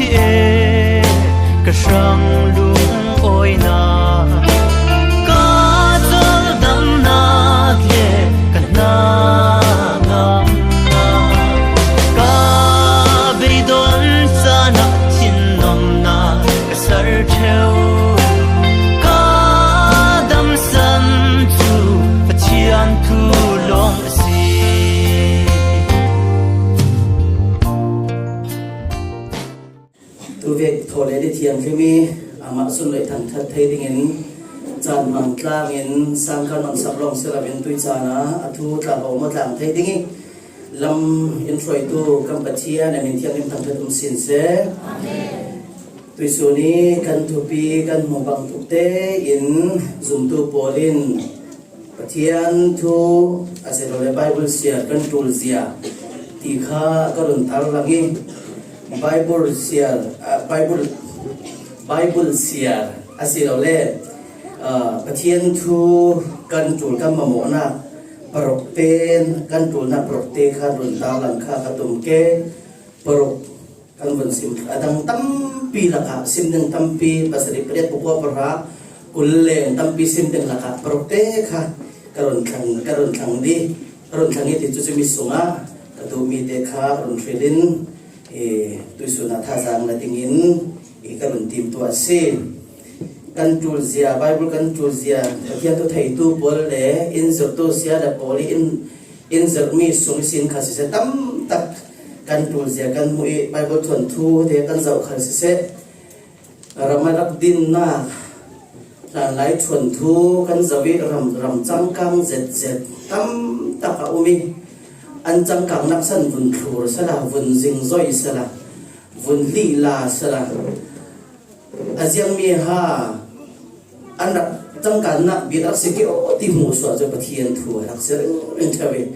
ê cả sang lung ôi na có gió đắm na lệ cả na ngam na có bị đốn xa nặng chín nồng na cả sar treo có đắm sân chu và chian thu long tu việc thổ lệ đi thiền khi mi mà xuân lệ thằng thật thấy tiếng in tràn mặn tlang in sang căn mặn sập lòng sẽ là biến tui trà na thu trà bảo mà thằng thấy tiếng in lâm in soi tu cầm bát chia này mình thiền in thằng thật xin sẽ tui số ní căn thu pi căn mong bằng thực tế in dùng tu polin bát thiền thu sẽ là Bible share căn tool zia thì kha các đồng thảo lagi Bible share asilo le pathian thu kan tul kam mo na parokten kan tul na prokte kha run ta lang kha ka tum ke parok kan ban sim adang tampi la ka sim ding tampi pasari priat ko para kulle tampi sim ding la ka prokte kha karon khang di karon khangi ti chu mi sunga ka tu mi te kha run trilin tu suna thazang la tingin ikarun tim tu ase kan tul zia Bible kan tul zia kia tu thei tu bol le in zot tu sia da poli in zot mi sung sin khasi se tam tak kan tul zia kan mu Bible thon thu te kan zau khasi se ramarak din na lan lai thon thu kan zawi ram chang kang zet tam tak a umi anh chẳng cảm nắp sân vun khur sẽ là vun dinh doi sẽ là vun lì la sẽ là riêng mi ha anh đã chẳng cảm nắp biết ác sẽ kiểu tìm một số cho bát thiên thua ác sẽ lên theo về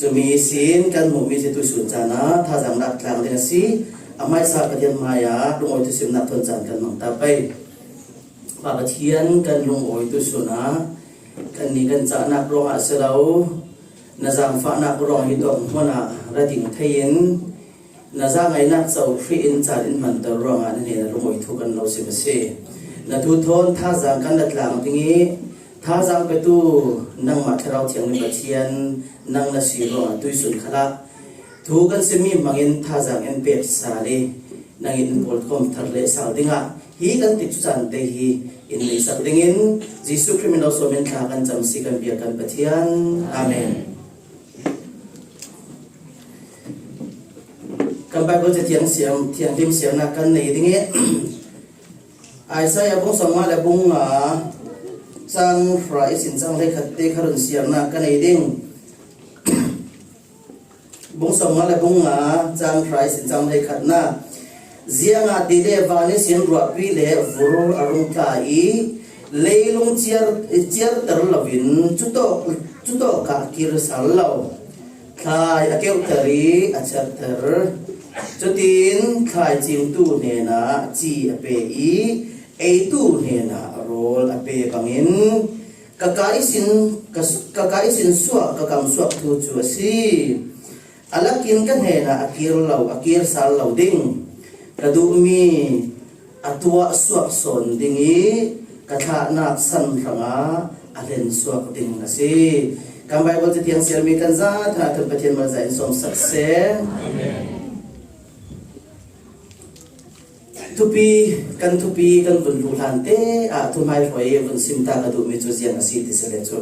cho mi xin căn một mi sẽ tôi sửa trả nó tha rằng đặt làm thế gì mai sau bát thiên maya đúng rồi tôi xin nạp thuần giản căn mong ta bay và bát thiên căn đúng rồi tôi sửa nó căn này căn trả nạp rồi ạ sẽ đâu na zang fa na rong hi dong hona rading thayin na za ngai na chau free in char in man ta rong an ne na rumoi thu kan lo se se na thu thon tha zang kan lat lang tingi tha zang pe tu nang ma thrau thiang ni bachian nang na si ro tui sun khala thu kan se mi mangin tha zang en pe sa le nang in pol kom thar le sal dinga hi kan ti chu chan te hi in le sa dingin jisu criminal so men tha kan cham si kan bia kan pathian amen kan Bibleจะthiang lim siam na kan nei dinge Isaiah bong sangma le bong sang frai sin sang le khat te kharun siam na kan nei ding bong sangma le bong sang frai sin sang le khat na zianga ti le wani sin ro pi le vuru arung ka i leilung chiar tar lovin chuto ka kir sallo khai akeu tari achar tar chutin khai chim tu ne na chi ape i e tu ne na rol ape bangin kakai sin suwa kakam suwa tu chu si alakin kan he na akir sal lo ding kadu mi atwa suwa son dingi katha na san ranga alen suwa ding na si kan Bibleจะtiang sial mi kan za tha thon pathian ma za in som sakse amen tupi kan bun lu lan te thu mai phoi bun sim ta ka du mi chu jian asi ti se le chu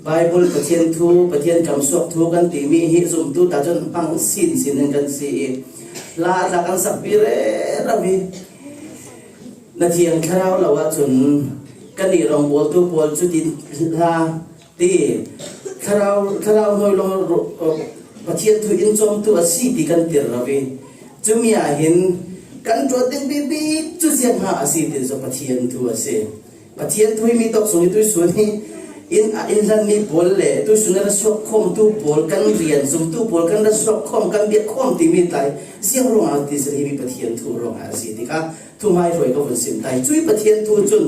Bible pathian kam suak thu kan ti mi hi zum tu ta jon pang sin kan si la kan sak pi re ravi na thiang kharau lawa chun kan ni rong bol tu bol chu tin la ti kharau noi long pathian thu in chom tu asi ti kan tir ravi chumia hin kan tro ting bi chu siam ha asi ti zo pathian thu ase pathian thu mi tok sung tu su ni in lan ni bol le tu su na sok khom tu bol kan rian zum tu bol kan da sok khom kan bi khom ti mi tai siang rong a ti se hi pathian thu rong a asi ti ka thu mai roi ko sim tai chui pathian thu chun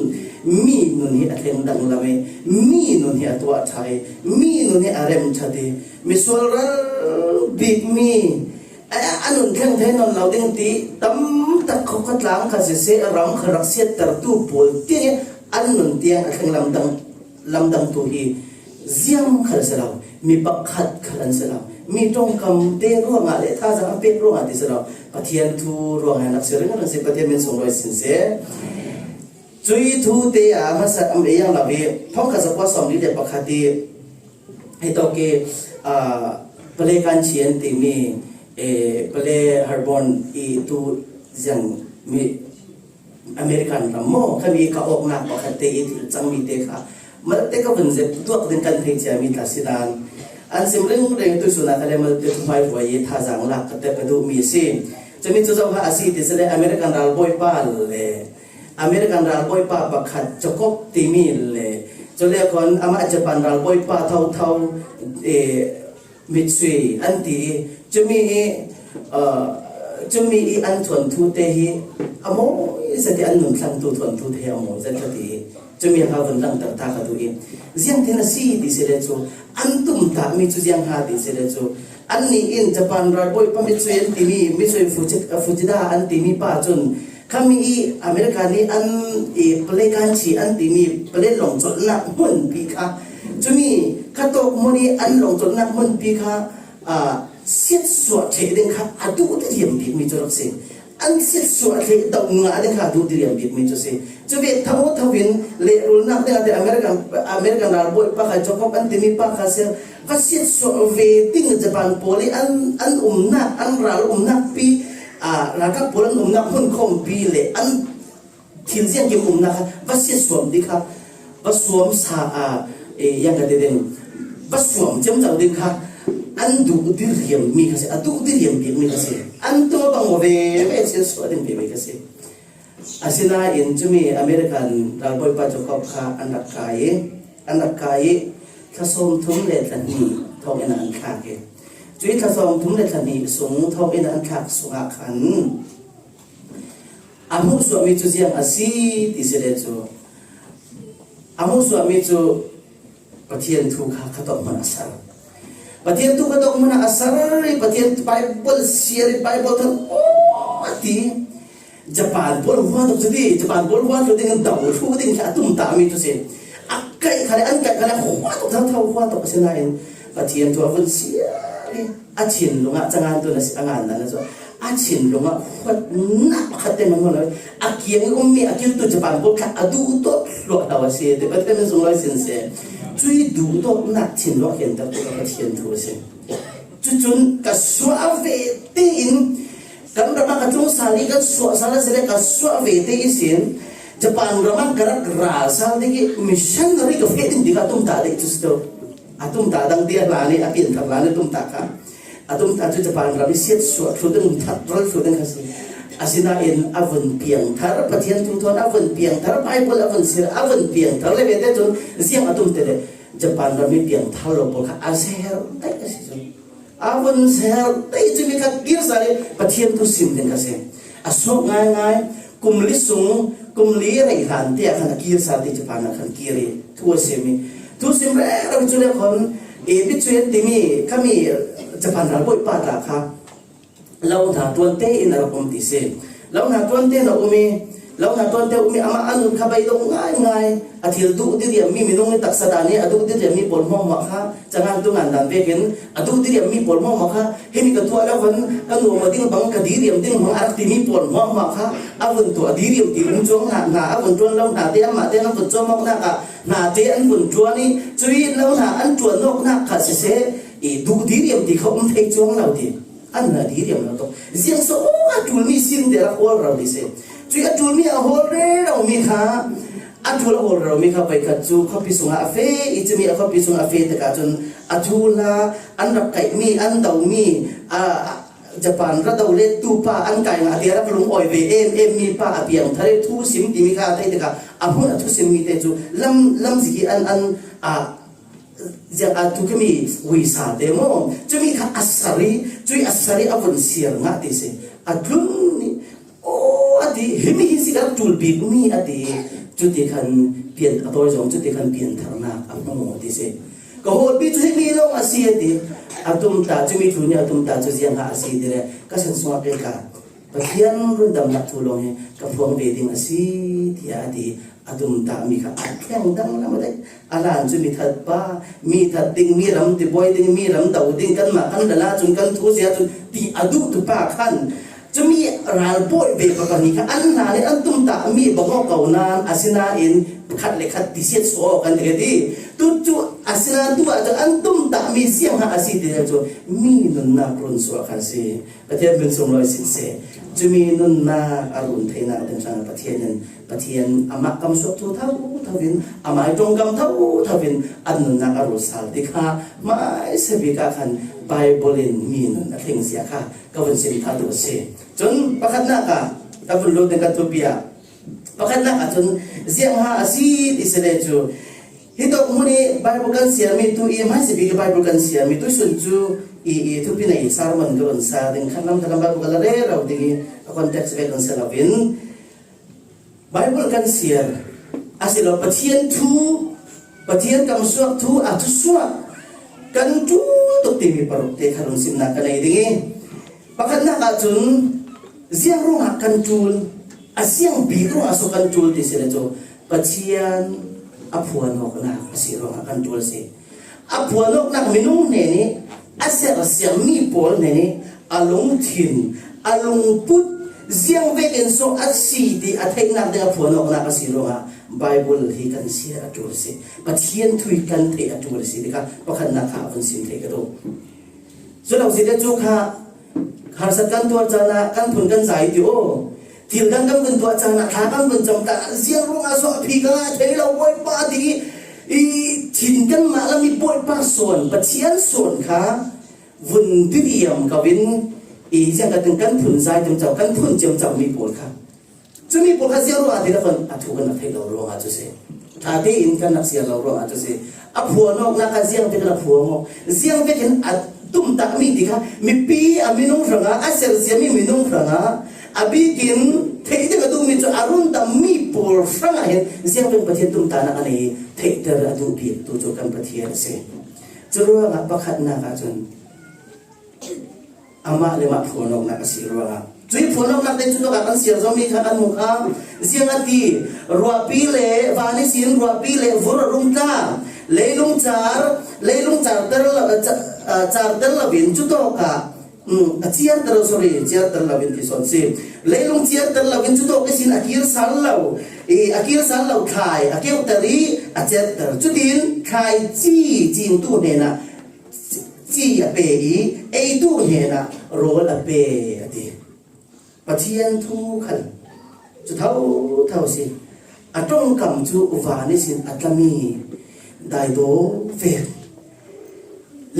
mi nun hi atheng dang lame mi nun hi atwa thai mi nun hi arem thade mi sol big mi anun khang the non lo ding ti tam ตักเขาก็ล้างข้าเสียรังขรักเสียตระตู้ปวดเตี้ยอันนุนเตียงอันลำดังตัวฮีเสียงขันเสลามีปักขัดขันเสลามีตรงคำเตะร่วงอะไรถ้าจะเป็นร่วงอะไรเสลาปะเทียนทูร่วงให้นักเสียงนักเสียงปะเทียนเป็นส่งรอยสินเสียจุยทูเตะมาสักอันยังลาบีท้องข้าสักว่าสองนี้เด็กปะขัดที่ให้ตัวเกเปลการเชียนติมีเปลฮาร์บอนอีตูยังมีอเมริกันรำโม่เขามีเขาออกนักปะขัดเตะอีจังมีเตะค่ะมันเตะก็เป็นเจ็บตัวกันกันเทียนมีทัศน์ อันสิ่งเรื่องตัวสุนัขอะไรมันจะทำให้ไว้ท่าจังหลักแต่ก็ดูมีสิ่งจะมีจุดสำคัญอาศัยที่แสดงอเมริกันรัลบอยป้าเลยอเมริกันรัลบอยป้าบักขัดจกบตีมีเลยจะเรียกคนอามาญี่ปุ่นรัลบอยป้าเท่ามิตซุยอันที่จะมีอันทวนทุเตหีอโมจะที่อันหนุนสังตุทวนทุเตหีอโมจะที่จะมีข้าววันดังตาขัดตัวเองเสียงที่น่าซีดิเสด็จจูอันตุ่มตามีจุดยังหาดิเสด็จจูอันนี้อินญี่ปุ่นรัฐบอยปมิตรอันที่มีช่วยฟูจิดาอันที่มีป้าจนคำมีอเมริกานี่อันเปลกันชีอันที่มีเปลหลงจดนักมันปีค่ะจะมีข้าตกมันนี่อันหลงจดนักมันปีค่ะเสียดสวดเทดิงค่ะอดูที่เรียมบีมีจุดเสียอันเสียดสวดเทดงงาดิงค่ะดูที่เรียมบีมีจุดเสียจะเป็นทั้งหมดทั้งวินเลี้ยรุ่นนักเด็กแต่อเมริกันรัฐบอยป้าค่ะจบอันที่มีป้าค่ะเสียก็เสียดสวดเวทิ้งญี่ปุ่นโพลีอันนักอันรัลนักปีรักกับโพลันนักมันคงปีเลยอันทิ้งเสียงกิมนักก็เสียดสวดดิค่ะก็สวมสายังกันเด่นก็สวมจำจังดิค่ะอันดูดิเรียมมีกันเสียอันดูดิเรียมบีมีกันเสียอันตัวบางเวไม่เสียสวดดิมีกันเสียอาศิลาอินจุมีอเมริกันรัลบอยป้าจกอบค่ะอันดับกายข้าสมทุ่มเล็ดลันนี่ทองเอ็นอันขาเกจุยข้าสมทุ่มเล็ดลันนี่สูงทองเอ็นอันขาสุอาขันอามุสวามิจุเจียงอาศีติเสด็จจูอามุสวามิจุปะเทียนทุกข้าขัดออกมาอาศัยปะเทียนทุกขัดออกมาอาศัยปะเทียนไบเบิลเสียร์ไบเบิลทั้งโอ้ตีญี่ปุ่นบอลว่าตัวนี้ญี่ปุ่นบอลว่าตัวนี้กันดาวชูดิ้งแค่ตุ้มตามีตัวเสียอักไก่ขนาดอันไก่ขนาดหัวตัวเท่าหัวตัวเสียนายปะเทียนตัวคนเสียอาชินลงอ่ะจังงานตัวนั้นสิงานนั้นนะจ๊ะอาชินลงอ่ะหัวหนักขัดเต็มมันเลยอาเกียงก็มีอาเกียงตัวญี่ปุ่นบอลแค่อดูตัวหลอดเอาเสียแต่ปะเทียนมันส่งเลยเสียเสียจุยดูตัวหนักชินลงเห็นแต่ตัวปะเทียนตัวเสียจุนกับสวาเวตินkan ramah kacung sali kan suasana sila kaswa vete isin Japan ramah karak rasa digi mission dari ke fetin di katung tak itu sudah atum tak dang dia lani apin tak lani tum tak atum tak Japan ramah siat suatu dengan tak terlalu suatu kasih asina in avan piang tar patian tuan avan piang tar Bible avan sir avan piang tar le vete tu siang atum tede Japan ramah piang tar lo boleh aser tak kasih awan sel tay jumi kat gir sare pathian tu sim den kase asok ngai kumlisung kumli rai han te akan gir sa te Japan akan kiri tu sim re ram chule kon e bituen timi kami Japan ral boi pa ta kha lau na tuan te in ra kom ti se lau na tuan te na umi ama anu khabai dong ngai athil du di riam mi minung tak sadani adu di riam mi pol mo ma kha jangan tu ngan dan vekin adu di riam mi pol mo ma kha hemi ka tu ala kon anu ma ding bang ka di riam ding ma ar ti mi pol mo ma kha avun tu di riam ti lung chong na avun tuan lau na te ma te na put chong mo na ka na te an bun tuan ni chui lau na an tuan nok na kha se se e du di riam ti khom thei chong lau ti an na di riam lau to ziang so atul mi sin de ra hol ra di se chui atul mi a hol re lau mi kha atul hol ro mi kha pai kha chu khopi sunga afe ichmi a khopi sunga afe te ka chun atula an rak kai mi an dau mi Japan ra dau le tu pa an kai nga dia ra klung oi ve em mi pa apiang thare thu sim ti mi kha tai te ka amun thu sim mi te chu lam zi an ja tu kami wi sa de mo chumi kha chui asari avun siar nga ti se atlun ni o ati hemi hi si ka tul bi mi ati chuti khan pian ator jong chuti khan pian tharna ammo ti se ko hol bi chu mi lo asi ati atum ta chumi thunya atum ta chu jiang ha asi dire ka san so ke ka pathian run dam nak thulong he ka phuang ve ding asi thia di adum ta mi kha akheng dang na madai alan chu mi that pa mi that ding mi ram ti boy ding mi ram dau ding kan ma kan dala chun kan thu sia chun ti adu tu pa khan chu mi ral boy ve pa pa ni kha an na le an tum ta mi bango kau nan asina in khat le khat ti set so kan de di tu chu asina tu a an tum ta mi siam ha asi de chu mi nun na kron so khan si pathian bin som loi sin se chu mi nun na arun theina den sang pathian ama kam so thu thau thavin ama tong kam thau thavin an nun na aru sal ti kha mai se bi ka khan bible in mi nun na thing sia kha ka wan sin tha du se chun pakhat na ka ta bul lo de ka tu bia pakhat na ka chun ziang ha asi isele chu hitok muni bible kan sia mi tu i mai se bi ka bible kan sia mi tu sun chu i tu pi nei sermon gon sa ding khanam thalam ba ko la re rau ding context ve kan sa lavin bible kan sia asilo pathian kam suak thu a thu suak kan tu to ti mi paruk te kharun sim na kan ai ding pakhat na ka chun ziang ro kan tul asiang bi ro aso kan tul ti se cho pathian apuan ok na asiro kan tul se apuan ok na minung ne ni aser siam mi pol ne ni along thin along put ziang ve en so asi di athai na de apuan ok na asiro ha bible hi kan sia atur se pathian thui kan the atur se ka pakhan na kha on sim the ka do so law si de chu kha har sat kan tor chana kan thun kan sai ti o thil kan kan kun tor chana kha kan kun chom ta ziang ro nga so phi ka thei lo wai pa di i thin kan ma la mi boy pa son pathian son kha vun ti diam ka win i jang ka tin kan thun sai tum chau kan thun chem chau mi pol kha chumi pol kha ziang ro a ti la kon athu kan na thei lo ro nga chu se tha de in kan na sia lo ro a chu se a phuwa nok na ka ziang te ka phuwa mo ziang ve ken at tum ta mi ti kha mi pi a minung ranga a sel sia mi minung ranga abi kin thei de ka du mi chu arun da mi pol ranga hen ziang ven pathian tum ta na ani thei ter adu bi tu chu kan pathian se churu nga pakhat na ka chun ama le ma phuwa nok na ka si ro nga chui phuwa nok na te chu ka kan sia zo mi kha kan mu kha ziang ati ruwa pi le vani sin ruwa pi le vur rum ta leilung char ter la bin chu to ka chiar ter la bin ti son si leilung chiar ter la bin chu to ke sin akir sal lo khai akeu tari a chiar ter chu din khai chi jing tu ne na chi a pe i tu ne na rol a pe ati pathian thu khan chu thau si atong kam chu wani sin atlami dai do fe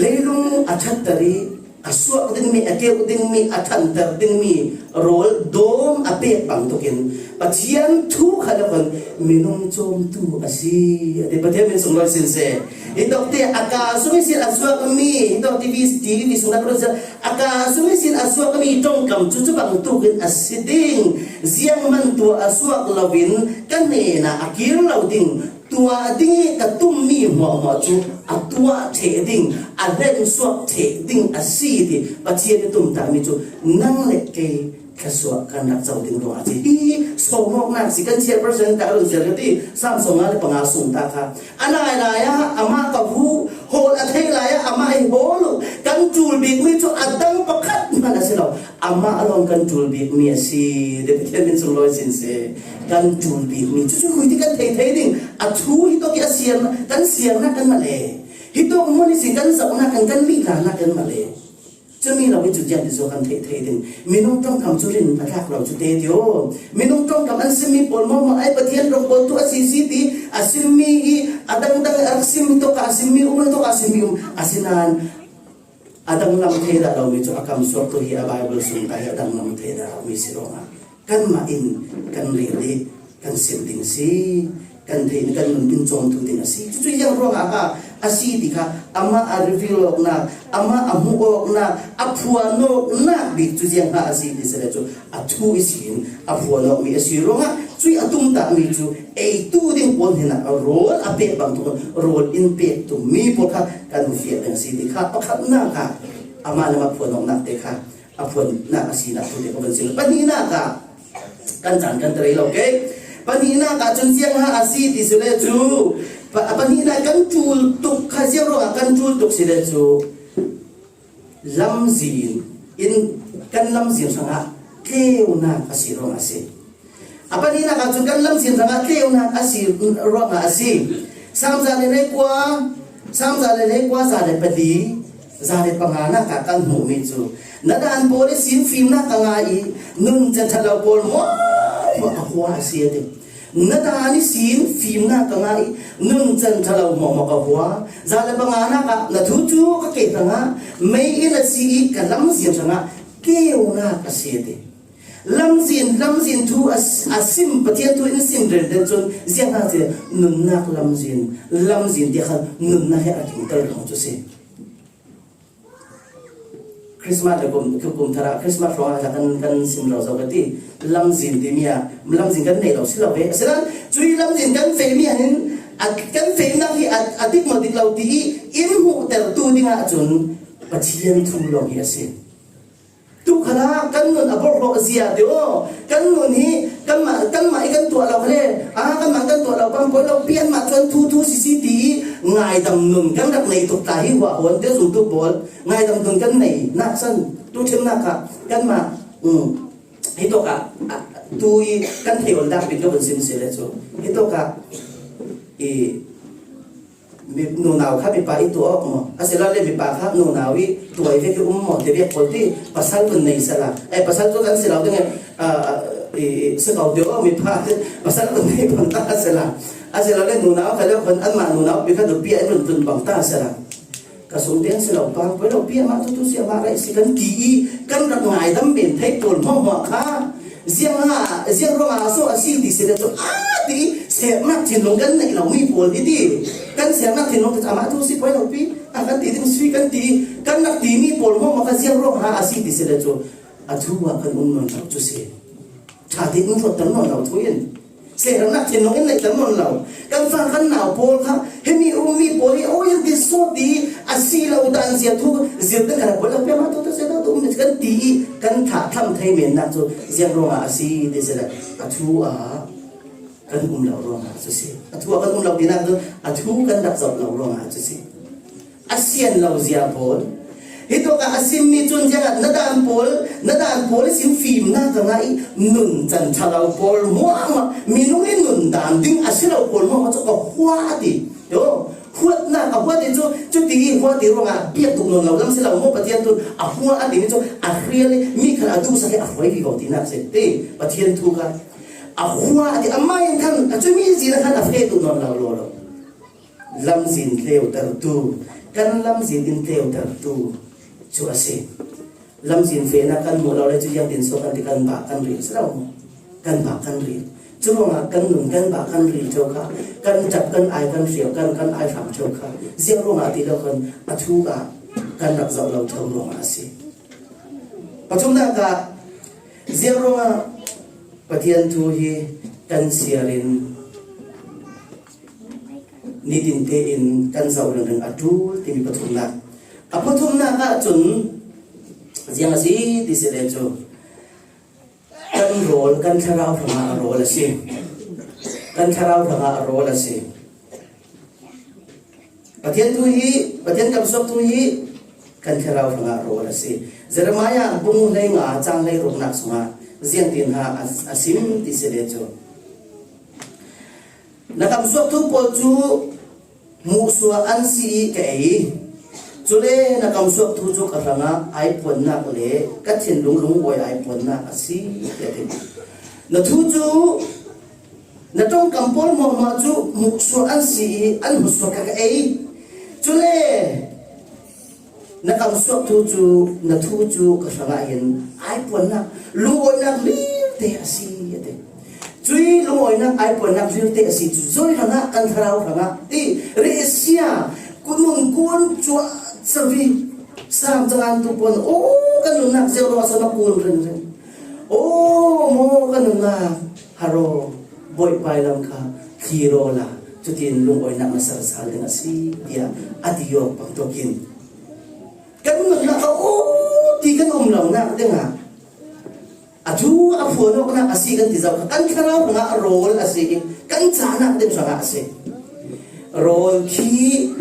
leilung athattari aswa ding mi akeu ding mi athantar ding mi rol dom ape bang token pathian thu khala kon minum chom tu asi de pathian min sung loi sin se idok te aka sumi sin aswa kami idok tv sung na pro aka sumi sin aswa kami tong kam chu chu bang tu ken asiding ziang man tu aswa lawin kan ne na akir lauding tua ding ka tum mi mo chu atua the ding a len swak the ding a si di pathian tum ta mi chu nang le ke ka swak kan nak chau ding ro a chi so mo na si kan che person ta ron zer ti sam so nga le panga sum ta kha anai la ya ama ka hu hol a thei la ya ama ai hol kan chul bi mi chu adang pakhat ma na se lo ama along kan chul bi mi si de pathian min sung loi sin se kan chul bi mi chu hui ti kan thei ding a thu hi to ki a siam na kan ma le hi to mo ni si kan sa na kan mi la na kan ma le chumi lo chu jan zo kan thei ding minung tong kam chu rin pathak lo chu te dio minung tong kam an simi pol mo ai pathian ro pol tu asisi asimi adang arsim to ka asimi to ka asimi asinan adang lam thei da lo mi chu akam so to hi a bible sun ta adang lam thei da mi sironga kan ma in kan ri kan sim ding si kan thei kan mun bin chom thu ding si chu yang ro nga asi di kha ama a reveal ok na ama amu ok na aphua no na bi chu yang ha asi di se chu athu isin aphua no mi asi ro nga chui atum ta mi chu e tu ding pon hina role a pe bang tu role in pe tu mi po kha kan fi ang si di kha pakhat na kha ama na ma phua no na te kha อภนนักสีนักทุเรียนกันสิปัญหาค่ะกันจันกันเตยเราเก๋ปัญหาค่ะจนเสียงหาอาศีติสุเลจูปัญหากันจูลตุกข้าเสียงร้องกันจูลตุกสิเลจูลำจีนอินกันลำจีนสังหะเกี่ยวนักอาศีร้องอาศีปัญหาค่ะจนกันลำจีนสังหะเกี่ยวนักอาศีร้องอาศีสามจานเลยกว่าสามจานเลยกว่าจานเลยปดีจานเลยปังหานักกันหูมิจูนาดานโพลิสินฟิล์มนักงายนุ่นจะทะเลาะโพลม้วนหัวเสียดินาดานิสินฟิล์มนักงายนุ่นจะทะเลาะม้วนหัวจานเลยปังหานักนาทุจูก็เกิดต่างไม่อินสีกันลำเสียงสังเกี่ยวนักเสียดิลำสินทูอาซิมปะเทียนทูอินซิมเดินเดินจนเสียงนักเสียนุ่นนักลำสินเดียวกันนุ่นนักให้อาทิตย์ตลอดของจุเสียคริสต์มาสกุมธาระคริสต์มาสร้องอาจารย์กันสิมเราสักทีลำสินที่มีลำสินกันในเราสิเราเว้ฉะนั้นจุยลำสินกันเฟมีอันนั้นกันเฟมนักที่อาทิตย์มาติดเราที่อินหูแต่ตัวที่งาจนปัจจัยทูลองเฮียสิทุกขณะกันนนอภรรเสียเดียวกันนนนี้กันมากันตัวเราเลยกันมากันตัวเราบางคนเราเปลี่ยนมาจนทูสิตีง่ายดำนนกันรักในตุกตาหิวหัวเดี๋ยวสุดทุกบอลง่ายดำนนกันในนักสั้นตู้เชื่อมนักกันมาฮิโตกะตุยกันเที่ยวดับเป็นก็เป็นสิ่งเสียเลยจ้ะฮิโตกะมีนูนาวข้ามีปลาอีตัวออกมาอาศัยเราเล่นมีปลาข้านูนาวิตัวไอ้ที่หมดเดี๋ยวคนที่ภาษาคนในสระภาษาตัวกันเสร็จเราเนี่ยสกาวเดียวมีปลาภาษาคนในบังตาเสร็จอาศัยเราเล่นนูนาวเขาเรียกคนอันมานูนาวเป็นข้าตัวเปียไอ้คนบังตาเสร็จกระสุนเดียนเสร็จเราปังไปเราเปียมาทุกเสียมาอะไรสิกันกี่กันรักง่ายดำเป็นเทคโนโลยีหัวข้าเสียงร้องอาโซอาซีดิเสด็จดีเสียงนักถิ่นลงกันในเรามีผลดีกันเสียงนักถิ่นลงแต่อามาทุสิไปเราปีกันตีถึงสุยกันตีกันนักตีมีผลเพราะมันเสียงร้องอาซีดิเสด็จอาทุว่ากันอุ่นมันเราจุเสียชาติอุ่นรถตั้งนอนเราทุยนเสียงนักถิ่นลงกันในตั้งนอนเรากันฟังกันหนาวโพลครับเห็นมีผลโอ้ยดิสดีอาซีเราดันเสียทุกเสียตั้งแต่ผลเราเปียมาทุกเสียเราตุ้มกันตีกันถาทำไทยเหม็นนักจุเสียงร้องอาซีดิเสด็จอาทุกันเราร้องอาซีอาทุกันเราดีนักจุอาทุกันดักจับเราร้องอาซีอาเซียนเราเสียผลฮิตว่าอาซิมมีจนยังนาดานโพลสินฟิล์มน่าจะไงนุ่นจันทราโพลมัวมีนุ่งนุ่นดานดิ้งอาศิเราโพลมัวจะก็หัวดิโย่หัวน่ะหัวดิจุดที่หัวดิร้องเปียกตุกนนเราลำเสเราโมปะเทียนตุนหัวดินี่จุเรียนมีขนาดดูสักหัวที่เขาตีนักเสร็จปะเทียนทุกันหัวดิไม่ทันจุมีสินะทันเฟตุนนเราโลลำสินเทวตระตูกันลำสินดินเทวตระตูชัวเสียลำสินเฟนักกันหมดเราเลยจะยังดินโซกันที่กันบากันรีสเรากันบากันรีจุลงกันหนุนกันบากันรีเจ้าค่ะกันจับกันไอกันเสียวกันไอฝังเจ้าค่ะเสียงลงอาทิตย์เราคนอัทุกะกันรักเราเท่าลงอาศิปัจจุบันก็เสียงลงอาปฏิญาณทูฮีกันเสียรินนิดินเตอินกันเสาเรื่องอัทุที่มีปฐุมนาปฐุมนาก็จนยังสิที่เสด็จจูกันโรลกันชราวทางอาโรลสิกันชราวทางอาโรลสิปฏิญาณทูฮีปฏิญาณกับศพทูฮีกันชราวทางอาโรลสิเจรมายาบุ้งเลยงาจังเลยรุกนักสมาเจียงตินหาอาซิมที่เสด็จจูนักศพทุกปจูมุสวาอันซีเกยจุเลนักศพทุกจุกอะไรนะไอผลนักเล่กัดเช่นลุงไว้ไอผลนักอาซีเกยนักทุกจุนักต้องกำปนมองมาจุมุสวาอันซีอันมุสวากเกยจุเลนักศพทุกจุนักทุกจุกอะไรเห็นไอผลนักลุงไว้นักเลี้ยเตอาซีเตจุยลุงไอ้นักไอ้ปนนักจุยเตะสิจุยขณะกันทราวขณะที่เรียเสียกุนกุนจัวสวีสามจังตุปนโอ้กันนักเจ้าเราสนับกุนเรื่องโอ้โมกันนักฮาโรบอยไปลำคาฮีโร่ละจุดที่ลุงไอ้นักมาสารสารdengan si dia adiyo pang tokinกันนักโอ้ ti kan lo na denga aju afu no kana asi kan ti zau kan kharau nga role asi kan chana den sanga ase role ki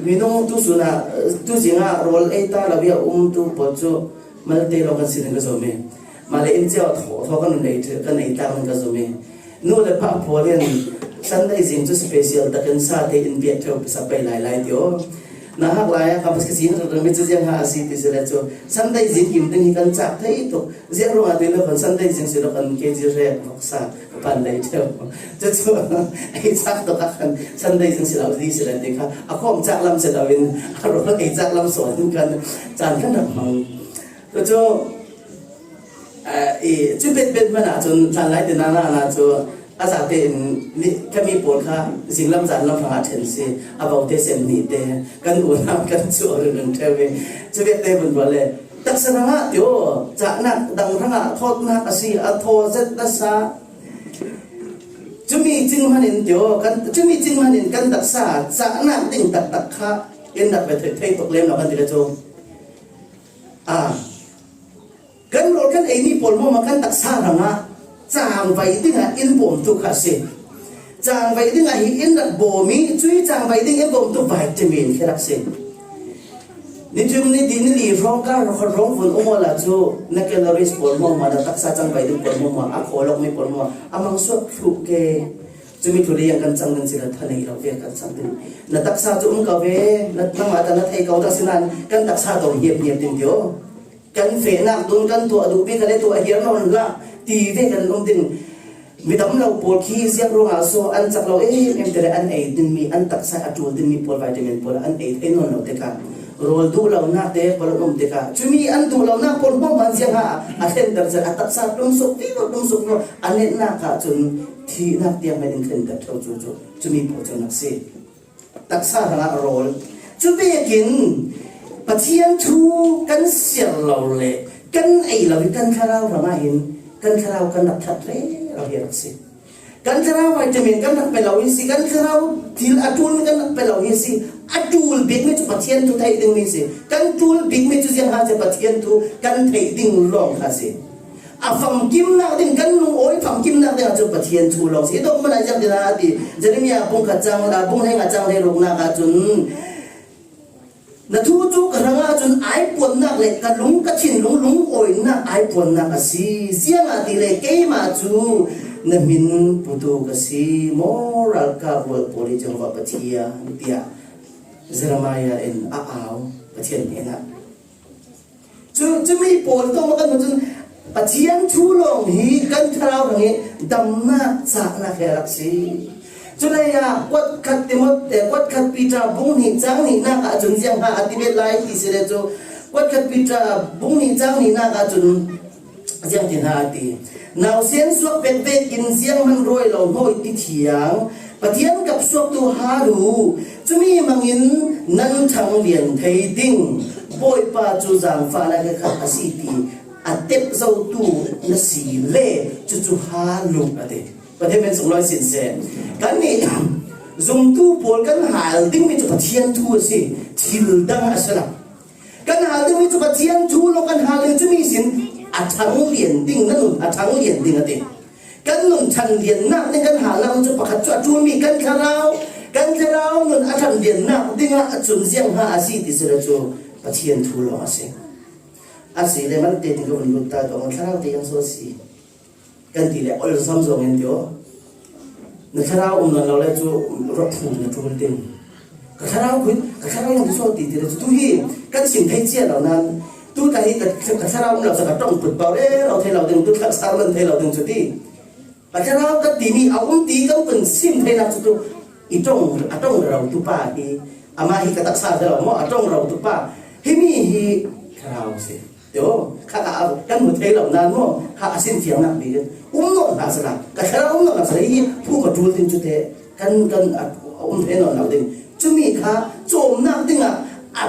minong tu suna tu jinga role eta labia tu pocho malte lo kan sin ka some male in jao tho kan nei the kan nei ta kan ka some no le pa polen Sunday jing tu special ta kan sa te in biak tho sa pai lai dio na hak lai ka pas kasin ro mi chu jang ha si ti sela chu Sunday jing kim ten hi kan chak thei to je ro nga te lo kan Sunday jing se lo kan ke ji re sa pan lai tho chu ai chak to ka kan Sunday jing se lo di se la te kha a khom chak lam se da win ro ai chak lam so kan chan kan na mang to chu chu bet ma na chun chan lai te na chuอาจารย์เป็นนี่แค่มีปวดค่ะสิ่งลำจันลำพังอาเทนซีอาบอกเตเซมนี่เตกันอุ่นน้ำกันชัวร์เรื่องเทวีจะเรียกเตบนตัวเลยตักษณะเดี๋ยวจะนักดังทั้งทอดนักสิอาโทเซตัสสะจะมีจริงมันเดี๋ยวกันจะมีจริงมันกันตักษะจะนักดิ่งตักค่ะเอ็นดับไปเทตกเล่มเรากันทีละโจกันรถกันไอ้นี่ปวดมันกันตักษะหรือไงจางไว้ดิ้งอ่ะอินบ่มตุกสิจางไว้ดิ้งอ่ะอินดับบ่มีช่วยจางไว้ดิ้งอินบ่มตุกวิตามินแค่รักสินี่จุ่มนี่ดินนี่ร้องกันร้องฝุ่นอมละจูนักแคลอรี่ปนมั่วมาดัตักษะจางไว้ดิ้งปนมั่วมาอักโขลกไม่ปนมั่วอามังสวดถูกเกจะมีทุเรียนกันจังกันสิละท่านนี้เราเวียนกันจังดิ้งนักตักษะจุ่มกับเวนักนั่งมาแต่นักไทยเขาตักษะนั้นกันตักษะต้องเยียบดิ้งเดียวกันเฟนักดุนกันตัวดูปีกันเลยตัวเฮียนนละตีเวกันลงดินมีตำเราปวดขี้เสียงร้องอาโซอันจากเราเอ็มแต่อันเอดินมีอันตักใส่อัดจูดินมีปวดวิตามินปวดอันเอ็นนเราเด็กอะโรลดูเราหน้าเตะปวดลมเด็กอะช่วยมีอันดูเราหน้าปวดห้องมันเสียงฮะอันเห็นแต่จะอัดตักใส่ลมสุกที่ลมสุกอันเน้นหน้าค่ะจนที่หน้าเตียงไม่ดึงขึ้นแต่เท่าจู่จะมีปวดจนหนักเสียตักใส่ทางโรลช่วยไปกินปะเทียนทูกันเสียเราเลยกันไอเรากันข้าวเราไม่เห็นกันคราวกันนักทัดเลยเราเรียกสิกันคราววิตามินกันนักเป็นเราเห็นสิกันคราวทิลอัตุลกันนักเป็นเราเห็นสิอัตุลบิ๊กไม่จุปัจเจียนทุไทยดึงมีสิกันตุลบิ๊กไม่จุเสียงหาจะปัจเจียนทุกันไทยดึงลองหาสิฝั่งกิมนักดึงกันลุงโอ้ยฝั่งกิมนักดึงจะปัจเจียนทุลองสิต้องมันอะไรจังเดียร์ดีจะได้มีอาบุงกัจจังอาบุงให้กัจจังให้ลูกนักจุนนาทูจุกระงาจนไอปวนนักเลยกันลุงกัชินลุงโอยนักไอปวนนักสิเสียงอาทิเลยเกมาจูนมินปุตุกสิมอรัลกาวัลโพลิจังหวะปะเทียนิตยาเซรามายาเอ็นอาาวปะเทียนเนี่ยนะจะไม่ปวดต้องมากันจนปะเทียนชูลงฮีกันคราวอย่างนี้ดำหน้าจากนักแขกสิจุดเลยวัดขัดติมดแต่วัดขัดปีจาบุ้งหิจังหินักจุนเสียงหาอธิเบตไลที่เสด็จจูวัดขัดปีจาบุ้งหิจังหินักจุนเสียงที่หาตีนาวเสียงสวกเป็นเป็ดกินเสียงมันรวยเราโหยติเถียงปะเทียนกับสวกตัวหาดูจะมีมังอินนั่นทางเลียนไทยดิ้งบอยป้าจูจางฟ้าและขัดอาศิตีอัดเต็บเจ้าตูนสีเล่จูหาลูกอะไรประเทศเป็น200 สินเสกันนี่ซุมตู้ปวดกันหาดิ้งมีจุดเทียนทูสิทิลดังอะไรกันหาดิ้งมีจุดเทียนทูลงกันหาดิ้งจะมีสินอัดทั้งเหรียญดิ้งนั่นอัดทั้งเหรียญดิ้งอะไรกันนุ่นชันเหรียญนักนี่กันหาเราจะประคับจุดจูมีกันคาราวนุ่นอัดทั้งเหรียญนักดิ้งอัดจุนเสียงหาอาศิติสุรจูปะเทียนทูลงอาศิเลยมันเต็มกับมันลุตตาตัวมันคาราวเตียงโซซีกันทีเลยอลซัมซงเองเดียวนักข่าวนั่นเราเลยจูรถพุ่งนักทุนเต็มนักข่าวยังที่ชอบตีเลยจูที่กันสิ่งที่เจ้าเรานั้นตู้ใจนักข่าวเราจะกระต้องปลุกเบาเราเทเราดึงตู้ขับสารมันเทเราดึงจุดที่นักข่าวก็ตีมีเอาตีก็เป็นสิ่งที่เราจุดอีตรงเราตุป้าที่อามาฮิกตักซาเราหม้อตรงเราตุป้าให้มีฮิข่าวสิเดี๋ยวข้ากันหมดเทเรานานมั้งข้าสิ้นเสียงนักดีกันนอนหนักสลักกันแค่เรานอนหนักสลักยี่ผู้กระดูกถึงจุดเทกันเทนอนเราดึงจุมีข้าโจมนักดึง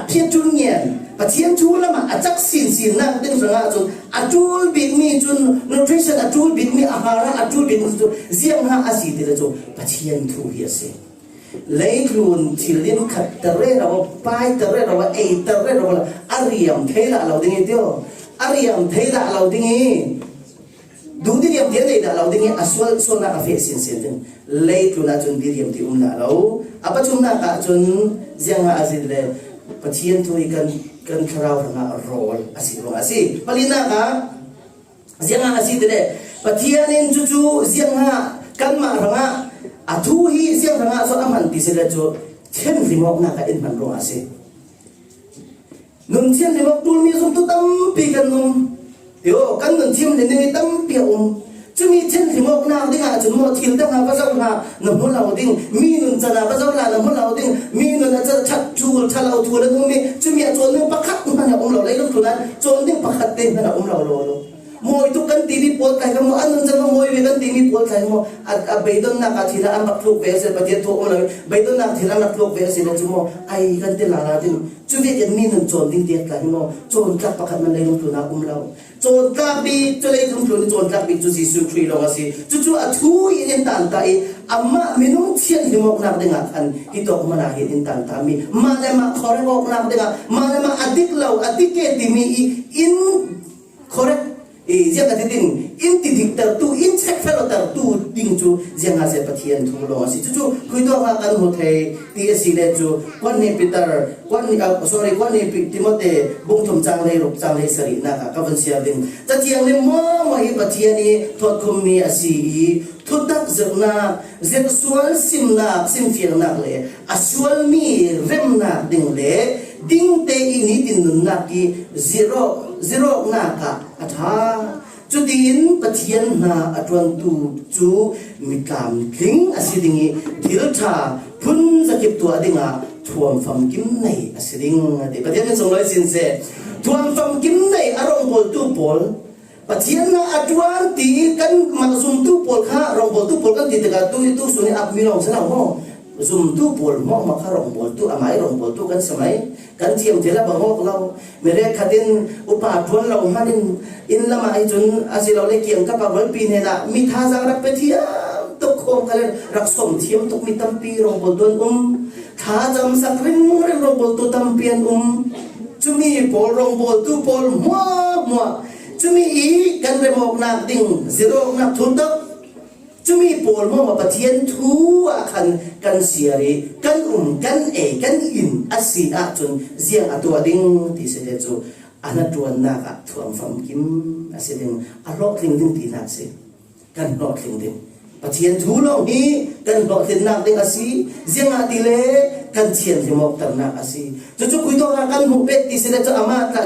เพียรจุนเงียนปะเทียนจูละมาจักสินนักดึงสงาจุนจูลบิดมีจุน nutrition จูลบิดมีอาหารจูลบิดมีจุนเสียงหาอาศิติละจุปะเทียนทูเฮียเสเลยครูนที่ลิ้นขัดตะเร่เราไปตะเร่เราเอตะเร่เราอาเรียมเทละเราดึงเดียว ariam theida lo dingi du diriam dia theida lo dingi aswal sona ka fe sin sin lei tu na chun diriam ti umna lo apa chun na ka chun zianga azid le pathian tu kan kharau na rol asi ro asi palina ka zianga azid le pathian in chu chu zianga kan ma ranga athu hi ziang ranga so aman ti se le chu chen limok na ka in man ro asi nun chen limok tul mi zum tu tam pi kan num yo kan nun chim le ni tam pi chumi chen limok na dinga chu mo thil ta na ba zau na na mo lao ding mi nun chana ba zau la na mo lao ding mi nun cha chat chu cha lao thu le nu mi chumi a chon nu pakhat na na om lao lai lu thu na chon ding pakhat te na om lao lo moi tu kan tv pol kai ka mo anun cha moi we kan tv pol kai mo a beidon na ka thila an bakluk ve se patia to om la beidon na thila na kluk ve se na chu mo ai kan te la la din chu ve kan mi nun chon ding te kai mo chon ka pakhat man lai lu thu na om lao chon ka bi chu lai thum thu ni chon ka bi chu si su khui lo asi chu chu a thu in tan ta e amma minung chian hi mok na dinga an hi to ma na hi in tan ta mi ma le ma khore mok na dinga ma le ma adik lo adike ti mi in correct ziang ka tin in ti dik tar tu in check fellow tar tu ding chu ziang ha se pathian thu lo si chu khui to ha kan ho thei ti si le chu kwan ne peter kwan ni sorry kwan ne timote bung thum chang le ruk chang le sari na ka kavan sia ding ta chiang le mo hi pathian ni thot khum mi asi thut dak zerna zek sual sim na sim fiang na le aswal mi rem na ding le ding te ini tin nun na ki zero na ka atha chudin pathian na atwan tu chu mikam thing asidingi thiltha phun zakip tu adinga thuam fam kim nei asiding de pathian song loi sin se thuam fam kim nei arong bol tu pol pathian na atwan ti kan mazum tu pol kha rong bol tu pol kan ti ta tu suni ap mi long sana ho zum tu pol mo ma kha rong bol tu amai rong bol tu kan samai kan thiam thela ba ngok lo mere khatin upa thon lo manin in lama ai chun asilo le kiam ka pa wal pi ne da mi tha jang rak pe thia to khom kalen rak som thiam to mi tam pi rong bol don tha jam sak ring rong bol tu tam pian chumi pol rong bol tu pol mo chumi i kan re mok na ding zero na thun to chumi pol mo ma pathian thu a kan siari kan kan in asi a chun ziang atwa ding ti se le chu ana tuan na ka thuam fam kim ase ding a lok ling ding ti na se kan lok ling ding pathian thu lo hi kan lok tin na ding asi ziang ati le kan chian hi mok tar na asi chu kui to na kan hu pe ti se le chu ama ka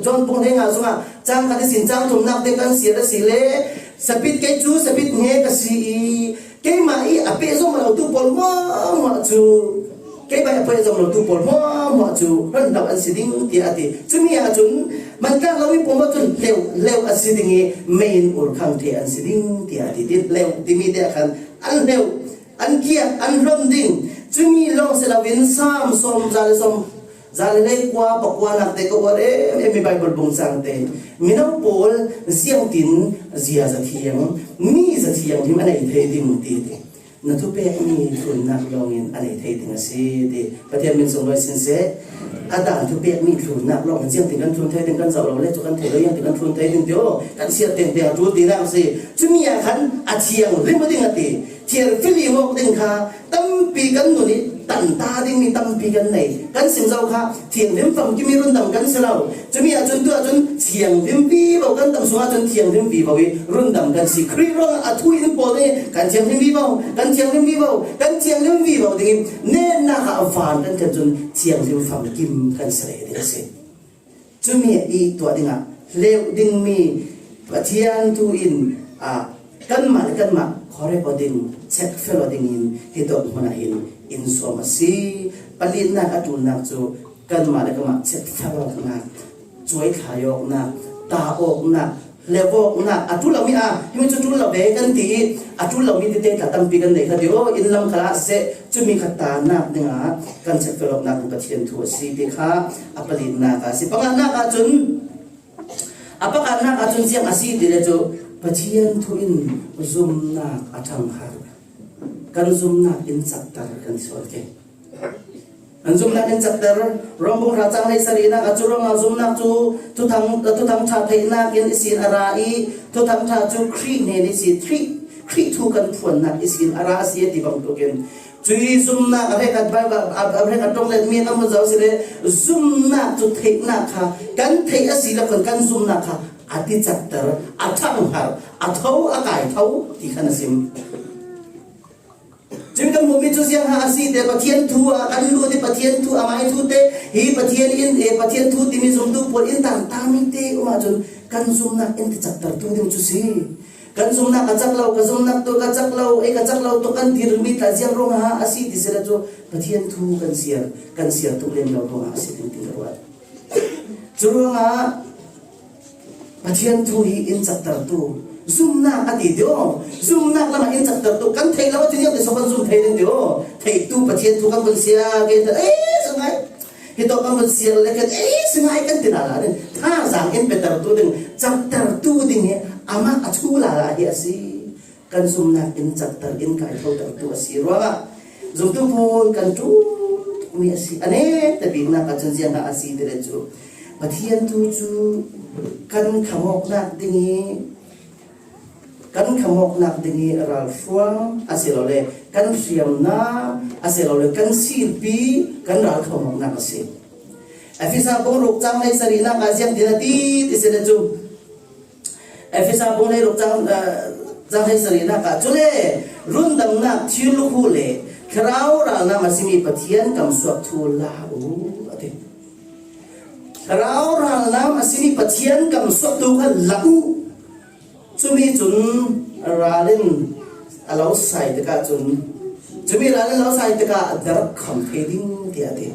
jon pong le nga sunga chang ka sin chang thum nak de kan sia si le sapit ke chu sapit nge ka si ke mai ape zo ma tu pol mo chu ke ba ape zo ma tu pol mo chu ran da an siding ti ati chumi a chun man ka lo mi pom chun leu a siding e main ur khang the an siding ti ati ti leu ti mi de khan an leu an kia an rom ding chumi long se la win sam som zale le kwa pakwa nak te ko re mi bible bung sang te minau pol siang tin zia za thiang mi za thiang him anai the ding ti te na tu pe mi thun nak long in anai the ding ase de pathian min song loi sin se ada tu pe mi thun nak long jiang tin kan thun the ding kan zau lo le chu kan the lo yang tin kan thun the ding tio kan sia ten te tu ti na se chu mi ya khan a thiang rim ding ati thier fili mo ding kha tam pi kan nu ni tan ta ding mi tam pi kan nei kan sim zau kha thiang lim fam ki mi run dam kan se lo chu mi a chun tu a chun thiang lim pi bo kan dam so a chun thiang lim pi bo wi run dam kan si kri ro a thu in po ne kan thiang lim pi bo kan thiang lim pi bo kan thiang lim pi bo ding ne na ka van kan kan chun thiang lim fam kim kan se le de se chu mi i to dinga leu ding mi pathian tu in a kan ma khore ko ding check fellow ding in hito mana in so ma si palin na ka tu na chu kan ma le ka ma check fellow na choi khayok na ta ok na levo na atul mi a himi chu tul la be kan ti atul mi te ta tam pi kan nei kha dio in lam khala se chu mi khata na dinga kan check fellow na ku pathian thu si te kha apalin na ka si panga na ka chun apaka na ka chun siang asi dire chu pathian thu in zum na athang har kan zum na in chak tar kan sol ke อันซุ่มนักเป็นจักเตอร์รองบุราจังให้สรีนักจุรองซุ่มนักจูทุทั้งชาไทยนักยันอิสินอาราอีทุทั้งชาจูครีเนนิสิครีทุกันพวนนักอิสินอาราเสียติบังตุกันจุยซุ่มนักอะไรกันไปอะไรกันตรงเล่นมีน้ำมันจะเอาสิเลยซุ่มนักจุเทนักค่ะกันเทอสิละคนกันซุ่มนักค่ะอาทิจักเตอร์อาทังหาอาเท้าอากาศเท้าที่ขณะสิมจึงกันมุมิจุเสียงหาสีเตปะเทียนทัวกันรู้ที่ปะเทียนทัวอาไม่ทูเตฮีปะเทียนอินปะเทียนทูที่มีสมดุลปวดอินต่างตามิเตอุมาจนกันซุ่มนักอินที่จักเตอร์ตัวเดียวจุสีกันซุ่มนักกระจักเรากันซุ่มนักตัวกระจักเรากระจักเราตัวกันที่มีแต่เสียงร้องหาสีที่เสด็จจูปะเทียนทูกันเสียตุเรียนเราร้องหาสีที่ร้องจูร้องหาปะเทียนทูฮีอินจักเตอร์ตัวซุ่มนักอดีตเดียวซุ่มนักแล้วมาอินจักเตอร์ตัวกันเทแล้วที่นี่เป็นสมบัติซุ่มเทนึงเดียวเทตู้ปะเทียนทูกันเป็นเสียกันสังไงเฮตัวกันเป็นเสียเลยกันสังไงกันติดอะไรเนี่ยถ้าสั่งอินเป็นตัวตัวหนึ่งจักเตอร์ตัวดิ่งเนี่ยอามาอัชูลาเฮียสิกันซุ่มนักอินจักเตอร์อินกายเท่าตัวสิรู้ว่าซุ่มตัวพูนกันจูมีสิอันนี้แต่ปีนักกันจนเสียงอาศีเดรจูปะเทียนทูจูกันขมกนักดิ่งกันขมกนักดิ่งรัลฟังอาศัยเราเลยกันเสียมนาอาศัยเราเลยกันซีปีกันรัลขมกนักสิเอฟิซาบงรุกจังในสรีนักอาเซียนดินาทีที่เสด็จจูเอฟิซาบงในรุกจังในสรีนักจุเลรุ่นดำนักทิลุคูเลคราวรานามาสิมีปะเทียนกำสวบทูลาอูอติเรารามาสิมีปะเทียนกำสวบทูกันลาอูจุมีจุนราลินเราใส่ตะกาจุนจุมีราลินเราใส่ตะกาดรักคำเพดิ้งที่อติ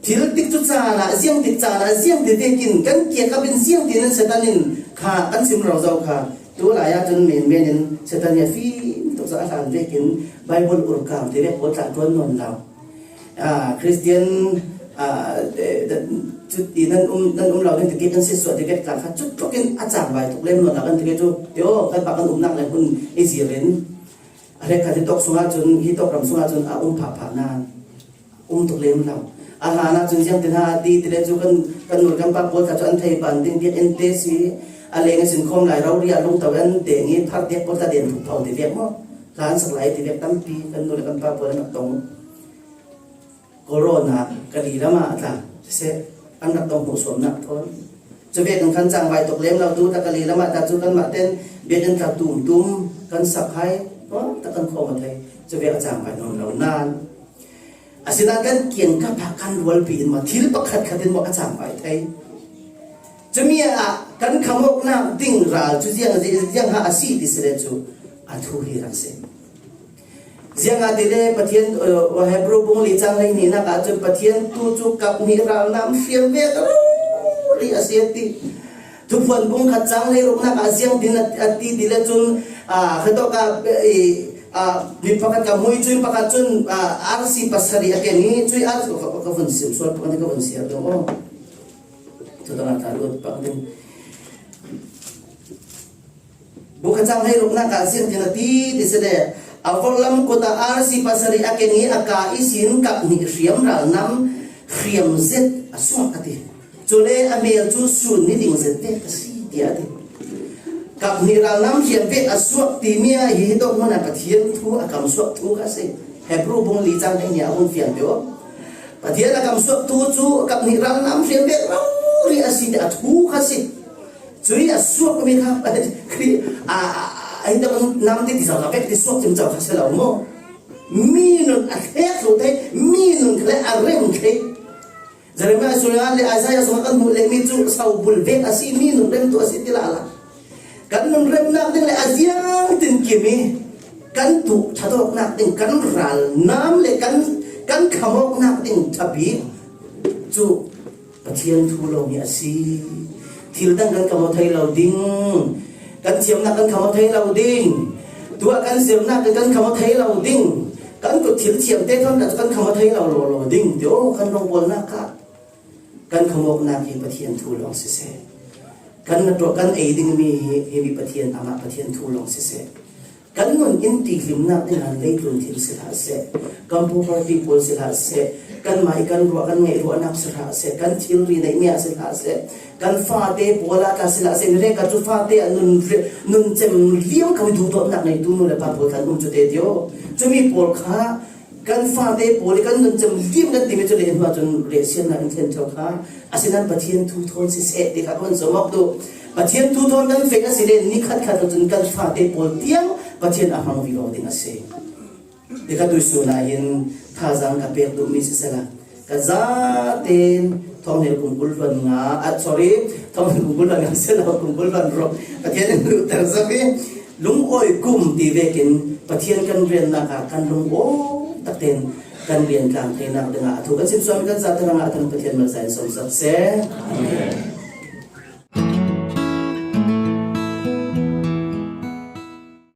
ทิลติกจุจานะเสียงติกจานะเสียงติดกินกันเกี่ยวกับเป็นเสียงที่นั้นเสตันินข้ากันสิมเราเจ้าข้าตัวหลายจนเมียนเสตันยาฟีตัวสารเวกินไบเบิลอุรกามที่เรียกว่าจากตัวนนเราคริสเตียนจุดที่นั่นเราเนี่ยที่กันเสียส่วนที่กันการจุดก็กินอาจารย์ไว้ทุกเล่มนนเรากันที่กันจุดเดี๋ยวกันปากกันนักเลยคุณอิสราเอลอะไรกันที่ตกสุงาจนที่ตกรำสุงาจนผ่านานทุกเล่มเราอาหารจนยังติดหาดีที่ได้จุกันหนุนกันปากบดกับจนไทยบันดิ้งดิ้งเอ็นเตสีอะไรเงี้ยสินคมหลายเราเรียนลงตะวันเตะงี้พักเด็กพอตะเด่นถูกเผาติเด็กมั้งร้านสักหลายติเด็กตั้มปีกันหนุนกันปากบดนักตรงโคโรนากันดีแล้วมาจ้ะเสร็จอันนักตรงหัวสวมนักทนจะเบียดกันขันจังไว้ตกเลี้ยงเราดูตะกันดีแล้วมาแต่จุกันมาเต้นเบียดกันกับตุ่มกันสักให้ตะกันคอมาไทยจะเบียดอาจารย์ไปนอนเรานานอาศัยกันเกี่ยงกับพักกันวัลปีนมาทิลประคัดขัดดินว่าอาจารย์ไปไทยจะมีกันขมกน้ำดิ่งราจุเสียงหาอาศีที่เสด็จจูอันทุฮิรักเซเสียงอาทิตย์ปะเทียนเฮบรูบุงลีจังเลยนี่นักอาจจะปะเทียนตูจูกับนิราน้ำเฟียเวกรีอาเซียติทุกคนบุงขัดจังเลยรูนักอาเซียนดินอาทิตย์ดิเลจุนเขาต้องการdi pakat kamu itu pakat cun arsi pasari akan ni cuy ars kau sim soal pakat kau siap dong itu tangan taruh pakat bukan sampai rukna kasih jenati di sini awalam kota arsi pasari akan ni aka isin kap ni riam ranam riam zet asuk ati cule ambil cu sun ni ding zet kasih dia atiกับนิรันดร์น้ำเขียนเป็นอสวกตีเมียฮีโตมันปะเทียนทูอากำสวกทูก็สิเฮบรูบงลีจังในเนี่ยอุ่นเฟียนเดียวปะเทียนอากำสวกทูจูกับนิรันดร์น้ำเขียนเป็นเราเรียสิเดทูก็สิจุยอสวกมีครับคือไอ้ตัวน้ำที่ที่เราเป็นที่สวกจึงจะก็สิเราโมมีนุ่นอัดเฮ็ดสุดท้ายมีนุ่นเคล้อเร่งเคล้จะเรียกว่าสุริยันเลยอาศัยสมัครบุญเลยมีจูสาวบุญเบกอาศัยมีนุ่นเร่งตัวสิที่ละละกันนุ่นเริ่มนักดึงเลยอาเซียนถึงกี่มีกันถูกชะตอกนักดึงกันรัลน้ำเลยกันขมกนักดึงทับบีจู่ปะเทียนทูลงเนี่ยสิทิลตั้งกันขมกไทยเราดิ้งกันเสียมนักกันขมกไทยเราดิ้งตัวกันเสียมนักกันขมกไทยเราดิ้งกันกดทิลเสียมเต้ท่อนกันขมกไทยเราโลดิ้งเดี๋ยวกันลงบนนักกันขมกนักที่ปะเทียนทูลงเสียกันตัวกันไอ้ดิ่งมีปะเทียนอามาปะเทียนทูลงเสียก กันนนอินติลิมนักงานเล็กลุนทิมสิลาเสกันผู้พาร์ตี้พลสิลาเสกันไม่กันรัวกันไงรัวนักสิลาเสกันชิลรีในเมียสิลาเสกันฟาเตโพลากันสิลาเสเรกันจุฟาเตนุนเจมเลี้ยงเขาดูตัวนักในตู้นู่นเลยพาพลกันจุดเดียวจะมีพลข้ากันฟาเตโพลกันนุนเจมเลี้ยงกันตีไม่จุดเดียวมาจนเรียเซียนนักอินเทนเจ้าข้าอาศัยนั้นปะเทียนทุทนสิเสติขัดวันสมบดูปะเทียนทุทนนั้นเฟกสิเลนิขัดขัดจนกันฟาเตโพลเตียงปะเทียนอาหังวิโรดิงเสเด็กดูสุนัยนท่าจังกับเปียกดูมิสเซล่ากะซาเตนทองเฮลกุมบุลวันงาsorry ทองเฮลกุมบุลวันงาเซล่ากุมบุลวันรบปะเทียนรู้แต่สักทีลุงอ้อยกุมตีเวกินปะเทียนกันเรียนนักกันลุงโอ้ตักเตนกันเรียนกลางเทนักดึงอาทุกันสิบสองกันซาตระงาทันปะเทียนมาใส่สมศักดิ์เส